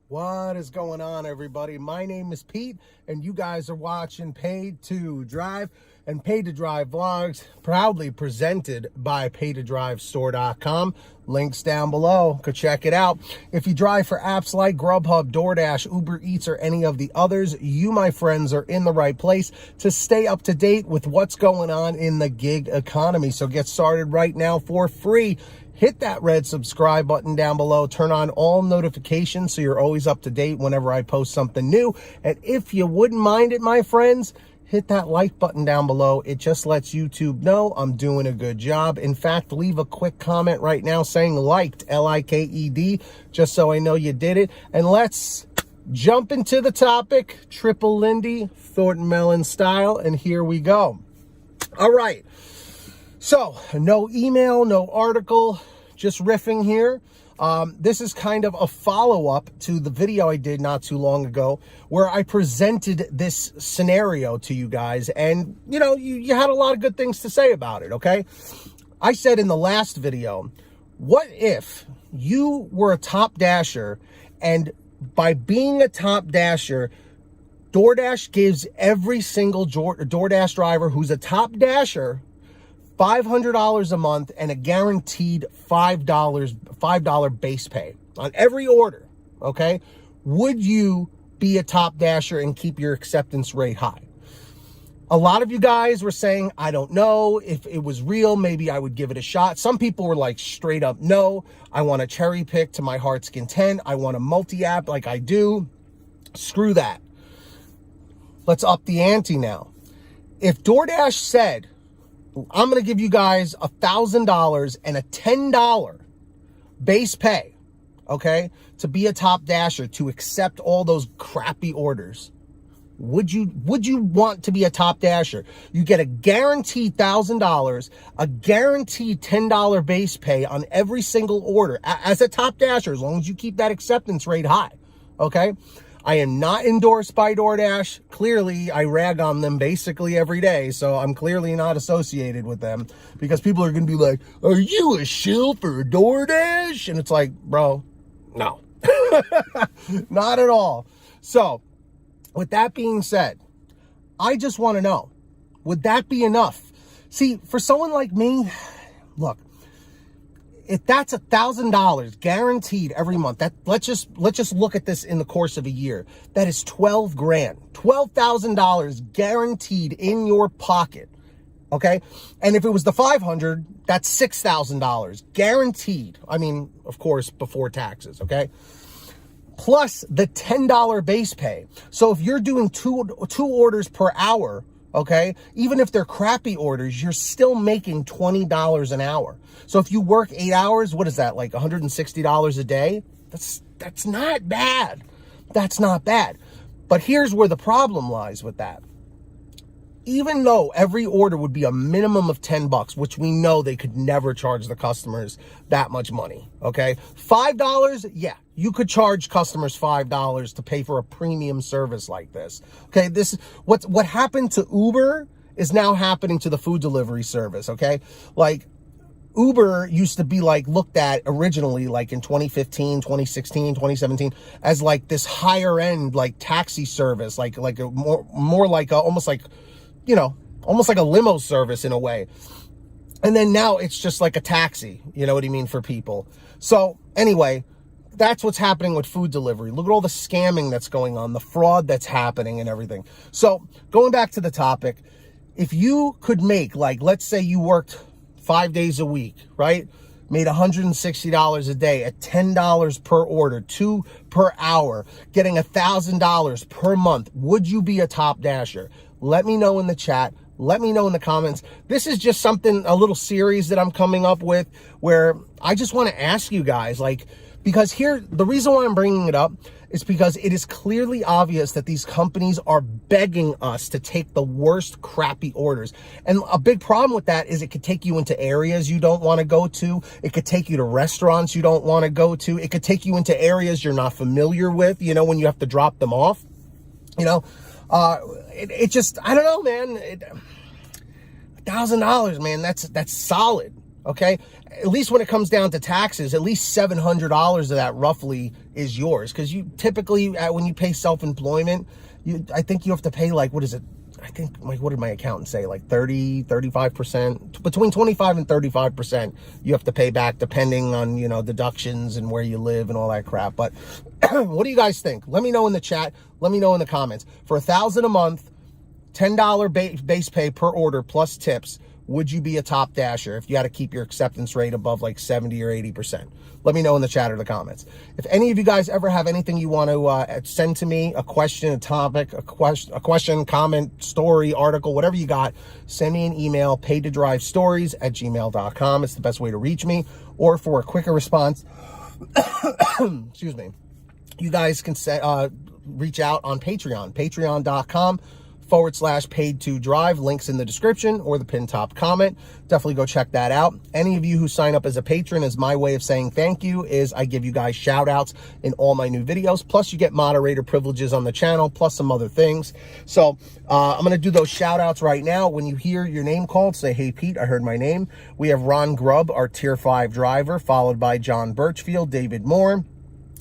What is going on, everybody? My name is Pete, and you guys are watching Paid to Drive and Paid to Drive vlogs, proudly presented by PayToDriveStore.com. Links down below. Go check it out. If you drive for apps like GrubHub, DoorDash, Uber Eats, or any of the others, you, my friends, are in the right place to stay up to date with what's going on in the gig economy. So get started right now for free. Hit that red subscribe button down below. Turn on all notifications so you're always up to date whenever I post something new. And if you wouldn't mind it, my friends, hit that like button down below. It just lets YouTube know I'm doing a good job. In fact, leave a quick comment right now saying liked, L-I-K-E-D, just so I know you did it. And let's jump into the topic, Triple Lindy, Thornton Mellon style, and here we go. All right. So, no email, no article, just riffing here. This is kind of a follow-up to the video I did not too long ago where I presented this scenario to you guys. And, you know, you had a lot of good things to say about it, okay? I said in the last video, what if you were a top dasher and by being a top dasher, DoorDash gives every single DoorDash driver who's a top dasher $500 a month and a guaranteed $5 base pay on every order, okay? Would you be a top dasher and keep your acceptance rate high? A lot of you guys were saying, I don't know if it was real, maybe I would give it a shot. Some people were like straight up, no, I want to cherry pick to my heart's content. I want a multi-app like I do. Screw that. Let's up the ante now. If DoorDash said, I'm going to give you guys $1,000 and a $10 base pay, okay, to be a top dasher, to accept all those crappy orders. Would you want to be a top dasher? You get a guaranteed $1,000, a guaranteed $10 base pay on every single order as a top dasher, as long as you keep that acceptance rate high, okay? I am not endorsed by DoorDash. Clearly, I rag on them basically every day, so I'm clearly not associated with them because people are going to be like, are you a shill for DoorDash? And it's like, bro, no, not at all. So with that being said, I just want to know, would that be enough? See, for someone like me, look, if that's $1,000 guaranteed every month, that let's just look at this in the course of a year. That is 12 grand, $12,000 guaranteed in your pocket. Okay. And if it was the 500, that's $6,000 guaranteed. I mean, of course, before taxes. Okay. Plus the $10 base pay. So if you're doing two orders per hour, okay, even if they're crappy orders, you're still making $20 an hour. So if you work 8 hours, what is that, like $160 a day? That's not bad. That's not bad. But here's where the problem lies with that. Even though every order would be a minimum of $10, which we know they could never charge the customers that much money, okay? $5, yeah, you could charge customers $5 to pay for a premium service like this, okay? This what happened to Uber is now happening to the food delivery service, okay? Like, Uber used to be like looked at originally like in 2015, 2016, 2017 as like this higher end like taxi service, like a more like almost like, you know, almost like a limo service in a way. And then now it's just like a taxi, you know what I mean, for people. So anyway, that's what's happening with food delivery. Look at all the scamming that's going on, the fraud that's happening and everything. So going back to the topic, if you could make, like, let's say you worked 5 days a week, right? Made $160 a day at $10 per order, 2 per hour, getting $1,000 per month. Would you be a top dasher? Let me know in the chat. Let me know in the comments. This is just something, a little series that I'm coming up with where I just want to ask you guys, like, because here, the reason why I'm bringing it up is because it is clearly obvious that these companies are begging us to take the worst crappy orders. And a big problem with that is it could take you into areas you don't want to go to. It could take you to restaurants you don't want to go to. It could take you into areas you're not familiar with, you know, when you have to drop them off, you know. It just, I don't know, man. $1,000, man, that's solid. Okay, at least when it comes down to taxes, at least $700 of that roughly is yours. Because you typically, when you pay self-employment, I think you have to pay like, what is it? I think, like, what did my accountant say? Like 35%, between 25 and 35% you have to pay back, depending on, you know, deductions and where you live and all that crap. But what do you guys think? Let me know in the chat. Let me know in the comments. For $1,000 a month, $10 base pay per order plus tips, would you be a top dasher if you had to keep your acceptance rate above like 70 or 80%? Let me know in the chat or the comments. If any of you guys ever have anything you want to send to me, a question, a topic, a question, comment, story, article, whatever you got, send me an email, paidtodrivestories@gmail.com. It's the best way to reach me. Or for a quicker response, excuse me, you guys can reach out on Patreon, patreon.com/paid2drive. Links in the description or the pinned top comment. Definitely go check that out. Any of you who sign up as a patron, is my way of saying thank you, is I give you guys shout outs in all my new videos. Plus you get moderator privileges on the channel, plus some other things. So I'm going to do those shout outs right now. When you hear your name called, say, hey Pete, I heard my name. We have Ronn Grubb, our tier 5 driver, followed by John Birchfield, David Moore,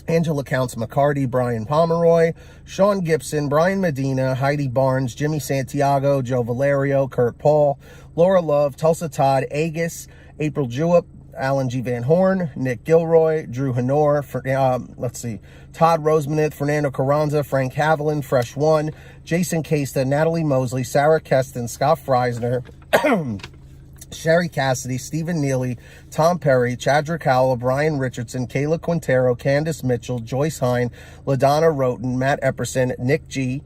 Angela Counts McCarty, Brian Pomeroy, Sean Gibson, Brian Medina, Heidi Barnes, Jimmy Santiago, Joe Valerio, Kurt Paul, Laura Love, Tulsa Todd, Agus, April Jewett, Alan G. Van Horn, Nick Gilroy, Drew Honor, Todd Rosemanith, Fernando Carranza, Frank Haviland, Fresh One, Jason Casta, Natalie Mosley, Sarah Keston, Scott Freisner, Sherry Cassidy, Stephen Neely, Tom Perry, Chadrick Howell, Brian Richardson, Kayla Quintero, Candace Mitchell, Joyce Hine, LaDonna Roten, Matt Epperson, Nick G.,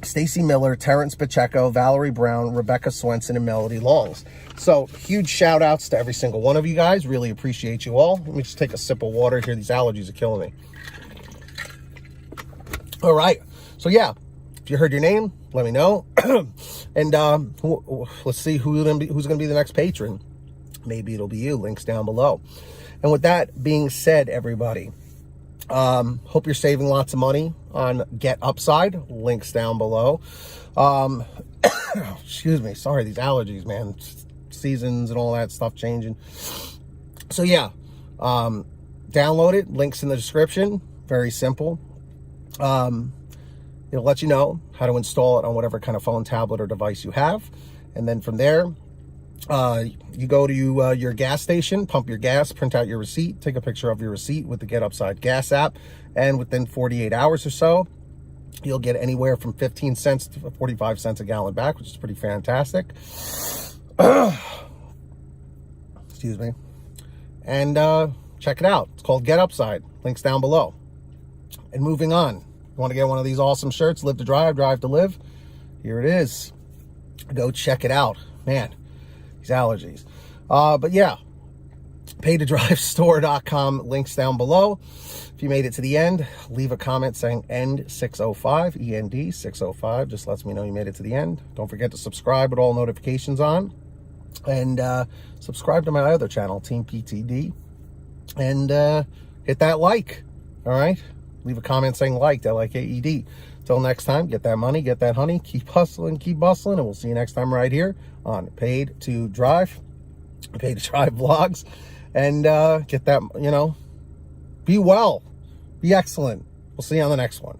Stacy Miller, Terrence Pacheco, Valerie Brown, Rebecca Swenson, and Melody Longs. So huge shout outs to every single one of you guys. Really appreciate you all. Let me just take a sip of water here. These allergies are killing me. All right. So yeah, if you heard your name, let me know. And let's see who's going to be the next patron. Maybe it'll be you. Links down below. And with that being said, everybody, hope you're saving lots of money on Get Upside. Links down below. Excuse me. Sorry, these allergies, man. Seasons and all that stuff changing. So yeah, download it. Links in the description. Very simple. It'll let you know how to install it on whatever kind of phone, tablet, or device you have. And then from there, you go to your gas station, pump your gas, print out your receipt, take a picture of your receipt with the Get Upside gas app, and within 48 hours or so, you'll get anywhere from 15 cents to 45 cents a gallon back, which is pretty fantastic. Excuse me. And check it out. It's called Get Upside. Links down below. And moving on. You want to get one of these awesome shirts, Live to Drive, Drive to Live? Here it is. Go check it out. Man, these allergies. But yeah, paidtodrivestore.com, links down below. If you made it to the end, leave a comment saying END605, END 605. Just lets me know you made it to the end. Don't forget to subscribe with all notifications on. And subscribe to my other channel, Team PTD. And hit that like, all right? Leave a comment saying liked, LIKED. Till next time, get that money, get that honey, keep hustling, keep bustling, and we'll see you next time right here on Paid to Drive vlogs. And get that, be well, be excellent. We'll see you on the next one.